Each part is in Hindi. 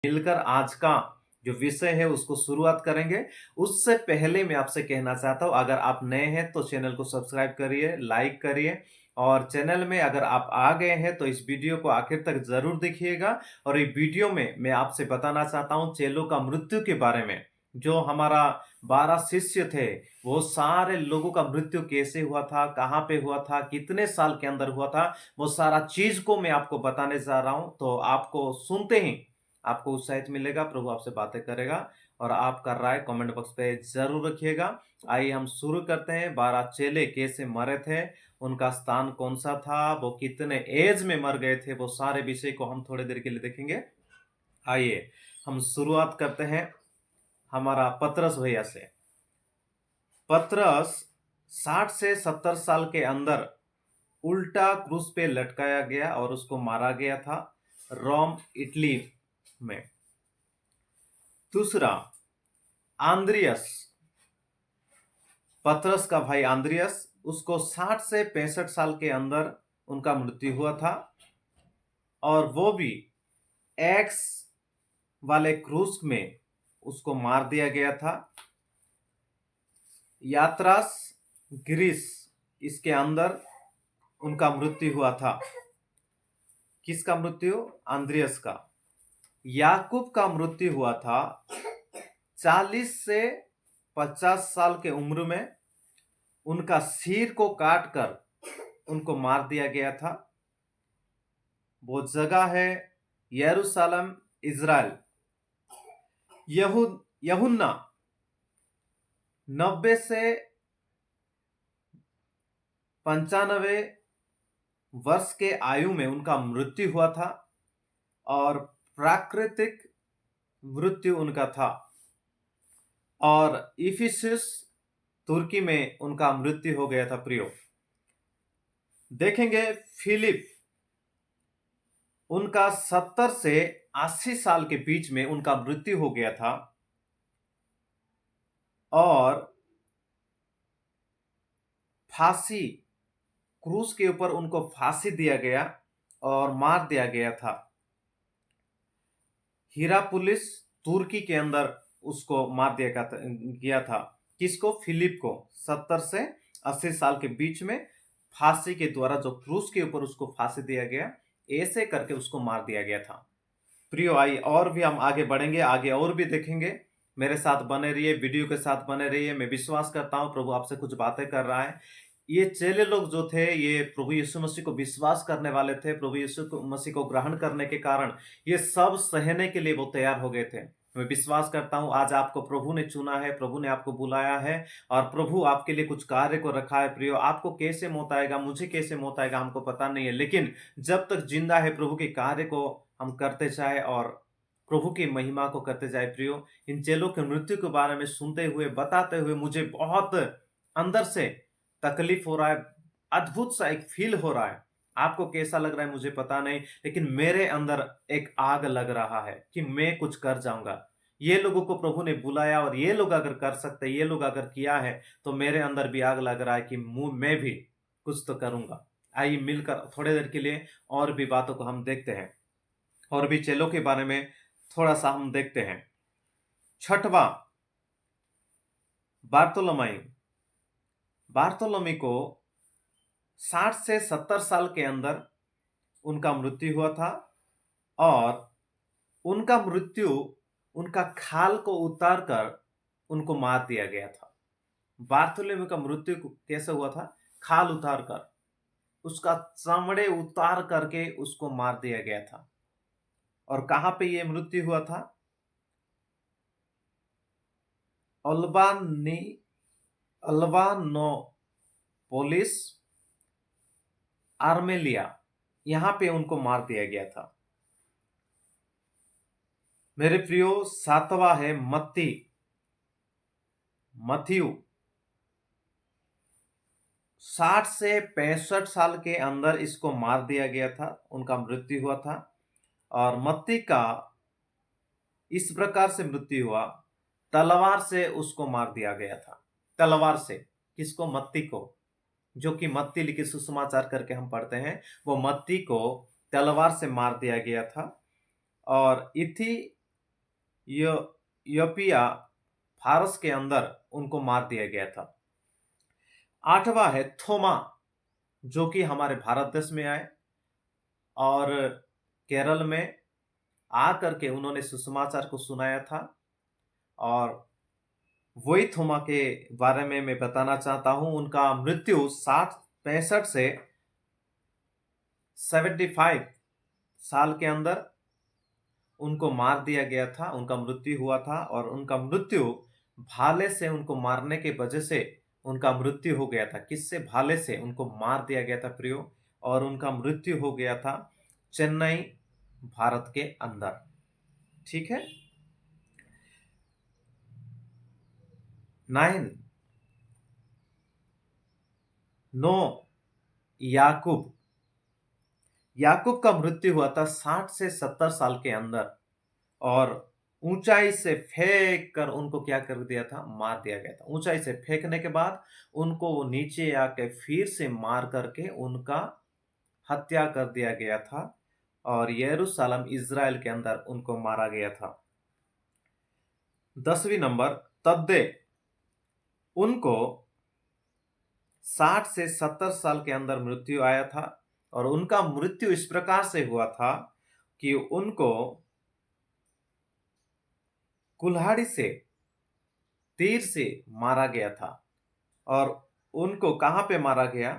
मिलकर आज का जो विषय है उसको शुरुआत करेंगे। उससे पहले मैं आपसे कहना चाहता हूँ, अगर आप नए हैं तो चैनल को सब्सक्राइब करिए, लाइक करिए और चैनल में अगर आप आ गए हैं तो इस वीडियो को आखिर तक जरूर देखिएगा। और ये वीडियो में मैं आपसे बताना चाहता हूँ चेलों का मृत्यु के बारे में। जो हमारा 12 शिष्य थे, वो सारे लोगों का मृत्यु कैसे हुआ था, कहाँ पे हुआ था, कितने साल के अंदर हुआ था, वो सारा चीज को मैं आपको बताने जा रहा हूँ। तो आपको सुनते ही आपको उत्साहित मिलेगा, प्रभु आपसे बातें करेगा और आपका राय कमेंट बॉक्स पे जरूर रखिएगा। आइए हम शुरू करते हैं। 12 चेले कैसे मरे थे, उनका स्थान कौन सा था, वो कितने एज में मर गए थे, वो सारे विषय को हम थोड़ी देर के लिए देखेंगे। आइए हम शुरुआत करते हैं हमारा पतरस भैया से। पतरस 60 से 70 साल के अंदर उल्टा क्रूस पे लटकाया गया और उसको मारा गया था, रोम इटली में। दूसरा, आंद्रियस, पतरस का भाई आंद्रियस, उसको 60 से 65 साल के अंदर उनका मृत्यु हुआ था और वो भी एक्स वाले क्रूस में उसको मार दिया गया था। यात्रास, ग्रीस, इसके अंदर उनका मृत्यु हुआ था। किसका मृत्यु? आंद्रियस का। याकूब का मृत्यु हुआ था 40 से 50 साल के उम्र में। उनका सिर को काटकर उनको मार दिया गया था। वो जगह है यरूशलेम, इज़राइल। यहुन्ना 90 से 95 वर्ष के आयु में उनका मृत्यु हुआ था और प्राकृतिक मृत्यु उनका था। और इफिसस, तुर्की में उनका मृत्यु हो गया था। प्रियो, देखेंगे फिलिप, उनका 70 से 80 साल के बीच में उनका मृत्यु हो गया था और फांसी, क्रूस के ऊपर उनको फांसी दिया गया और मार दिया गया था। हीरापुलिस, तुर्की के अंदर उसको मार दिया गया था। किसको? फिलिप को। 70 से 80 साल के बीच में फांसी के द्वारा, जो क्रूस के ऊपर उसको फांसी दिया गया, ऐसे करके उसको मार दिया गया था। प्रियो, आई और भी हम आगे बढ़ेंगे, आगे और भी देखेंगे। मेरे साथ बने रहिए, वीडियो के साथ बने रहिए। मैं विश्वास करता हूं प्रभु आपसे कुछ बातें कर रहा है। ये चेले लोग जो थे, ये प्रभु यीशु मसीह को विश्वास करने वाले थे। प्रभु मसीह को ग्रहण करने के कारण ये सब सहने के लिए वो तैयार हो गए थे। मैं विश्वास करता हूं आज आपको प्रभु ने चुना है, प्रभु ने आपको बुलाया है और प्रभु आपके लिए कुछ कार्य को रखा है। प्रियो, आपको कैसे मौत आएगा, मुझे कैसे मौत आएगा, हमको पता नहीं है, लेकिन जब तक जिंदा है प्रभु के कार्य को हम करते जाए और प्रभु की महिमा को करते जाए। प्रियो, इन चेलों के मृत्यु के बारे में सुनते हुए, बताते हुए मुझे बहुत अंदर से तकलीफ हो रहा है, अद्भुत सा एक फील हो रहा है। आपको कैसा लग रहा है मुझे पता नहीं, लेकिन मेरे अंदर एक आग लग रहा है कि मैं कुछ कर जाऊंगा। ये लोगों को प्रभु ने बुलाया और ये लोग अगर कर सकते, ये लोग अगर किया है, तो मेरे अंदर भी आग लग रहा है कि मैं भी कुछ तो करूंगा। आइए मिलकर थोड़ी देर के लिए और भी बातों को हम देखते हैं और भी चेलों के बारे में थोड़ा सा हम देखते हैं। छठवां, बार्तोलोमाई। बार्तोलोमी को 60 से 70 साल के अंदर उनका मृत्यु हुआ था और उनका मृत्यु, उनका खाल को उतार कर उनको मार दिया गया था। बार्थोलोमेव का मृत्यु कैसे हुआ था? खाल उतार कर, उसका चमड़े उतार करके उसको मार दिया गया था। और कहां पे ये मृत्यु हुआ था? अल्बानोपोलिस, आर्मेलिया, यहां पे उनको मार दिया गया था। मेरे प्रियो, सातवां है मथियु। 60 से 65 साल के अंदर इसको मार दिया गया था, उनका मृत्यु हुआ था। और मत्ती का इस प्रकार से मृत्यु हुआ, तलवार से उसको मार दिया गया था। तलवार से किसको? मत्ती को, जो कि मत्ती लिखित सुसमाचार करके हम पढ़ते हैं, वो मत्ती को तलवार से मार दिया गया था। और योपिया फारस के अंदर उनको मार दिया गया था। 8वां है थोमा, जो कि हमारे भारत देश में आए और केरल में आकर के उन्होंने सुसमाचार को सुनाया था। और वही थोमा के बारे में मैं बताना चाहता हूं। उनका मृत्यु 65 से 75 साल के अंदर उनको मार दिया गया था, उनका मृत्यु हुआ था। और उनका मृत्यु भाले से उनको मारने के वजह से उनका मृत्यु हो गया था। किससे? भाले से उनको मार दिया गया था प्रियो। और उनका मृत्यु हो गया था चेन्नई, भारत के अंदर। ठीक है। 9 याकूब। याकूब का मृत्यु हुआ था 60 से 70 साल के अंदर। और ऊंचाई से फेंक कर उनको क्या कर दिया था? मार दिया गया था। ऊंचाई से फेंकने के बाद उनको वो नीचे आके फिर से मार करके उनका हत्या कर दिया गया था। और यरूशलेम इज़राइल के अंदर उनको मारा गया था। 10वीं नंबर तद्दे। उनको 60 से 70 साल के अंदर मृत्यु आया था। और उनका मृत्यु इस प्रकार से हुआ था कि उनको कुल्हाड़ी से, तीर से मारा गया था। और उनको कहां पे मारा गया?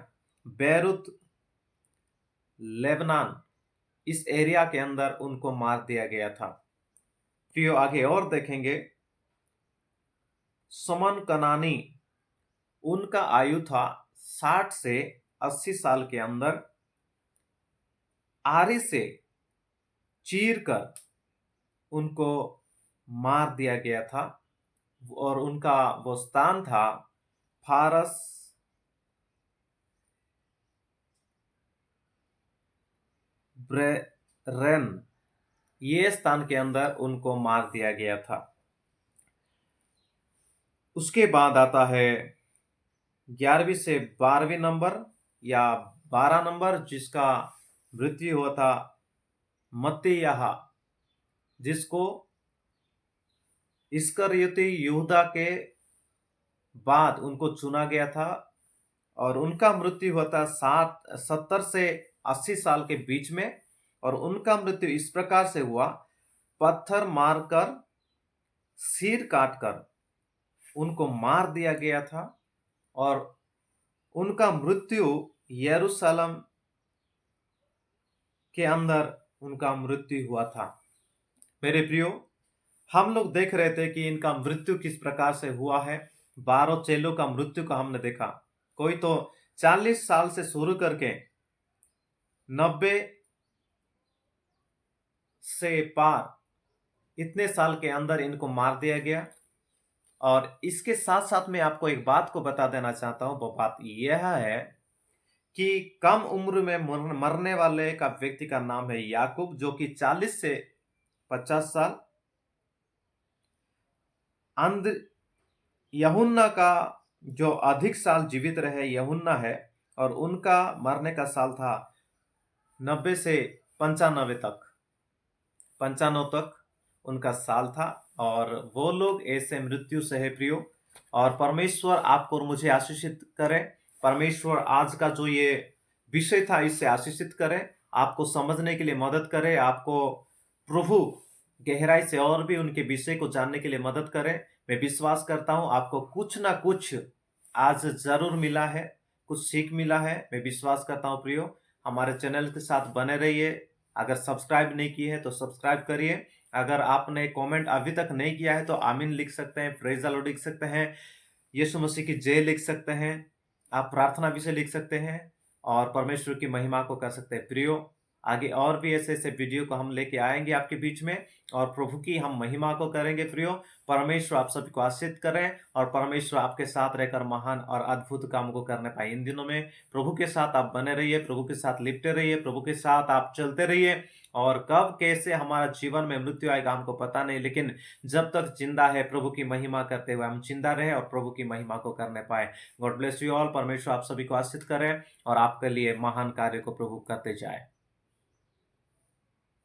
बैरूत, लेबनान, इस एरिया के अंदर उनको मार दिया गया था। प्रियो, आगे और देखेंगे। समन कनानी, उनका आयु था 60 से 80 साल के अंदर। आरी से चीर कर उनको मार दिया गया था। और उनका वो स्थान था फारस, ब्रेरेन, ये स्थान के अंदर उनको मार दिया गया था। उसके बाद आता है 11वीं से 12वीं नंबर या 12 नंबर, जिसका मृत्यु हुआ था मत्तियाह, जिसको इस्करियोती यहूदा के बाद उनको चुना गया था। और उनका मृत्यु हुआ था 70 से 80 साल के बीच में। और उनका मृत्यु इस प्रकार से हुआ, पत्थर मारकर, सिर काटकर उनको मार दिया गया था। और उनका मृत्यु यरूशलेम के अंदर उनका मृत्यु हुआ था। मेरे प्रियो, हम लोग देख रहे थे कि इनका मृत्यु किस प्रकार से हुआ है। 12 चेलों का मृत्यु का हमने देखा। कोई तो 40 साल से शुरू करके 90 से पार इतने साल के अंदर इनको मार दिया गया। और इसके साथ साथ मैं आपको एक बात को बता देना चाहता हूं। वो बात यह है कि कम उम्र में मरने वाले का व्यक्ति का नाम है याकूब, जो कि 40 से 50 साल। अंध यूहन्ना का जो अधिक साल जीवित रहे यूहन्ना है। और उनका मरने का साल था 90 से 95 तक, 95 तक उनका साल था। और वो लोग ऐसे मृत्यु से है प्रियो। और परमेश्वर आपको और मुझे आशीषित करे। परमेश्वर आज का जो ये विषय था इससे आशीषित करे, आपको समझने के लिए मदद करे, आपको प्रभु गहराई से और भी उनके विषय को जानने के लिए मदद करे। मैं विश्वास करता हूं आपको कुछ ना कुछ आज जरूर मिला है, कुछ सीख मिला है। मैं विश्वास करता हूं प्रियो, हमारे चैनल के साथ बने रहिए। अगर सब्सक्राइब नहीं किए हैं तो सब्सक्राइब करिए। अगर आपने कमेंट अभी तक नहीं किया है तो आमीन लिख सकते हैं, प्रेज द लॉर्ड लिख सकते हैं, यीशु मसीह की जय लिख सकते हैं, आप प्रार्थना विषय लिख सकते हैं और परमेश्वर की महिमा को कर सकते हैं। प्रियो, आगे और भी ऐसे ऐसे वीडियो को हम लेके आएंगे आपके बीच में और प्रभु की हम महिमा को करेंगे। प्रियो, परमेश्वर आप सभी को आशीष करें और परमेश्वर आपके साथ रहकर महान और अद्भुत काम को करने पाए। इन दिनों में प्रभु के साथ आप बने रहिए, प्रभु के साथ लिपटे रहिए, प्रभु के साथ आप चलते रहिए। और कब कैसे हमारा जीवन में मृत्यु आएगा हमको पता नहीं, लेकिन जब तक जिंदा है प्रभु की महिमा करते हुए हम जिंदा रहे और प्रभु की महिमा को करने पाए। God bless you all. परमेश्वर आप सभी को आशीष करें और आपके लिए महान कार्य को प्रभु करते जाए।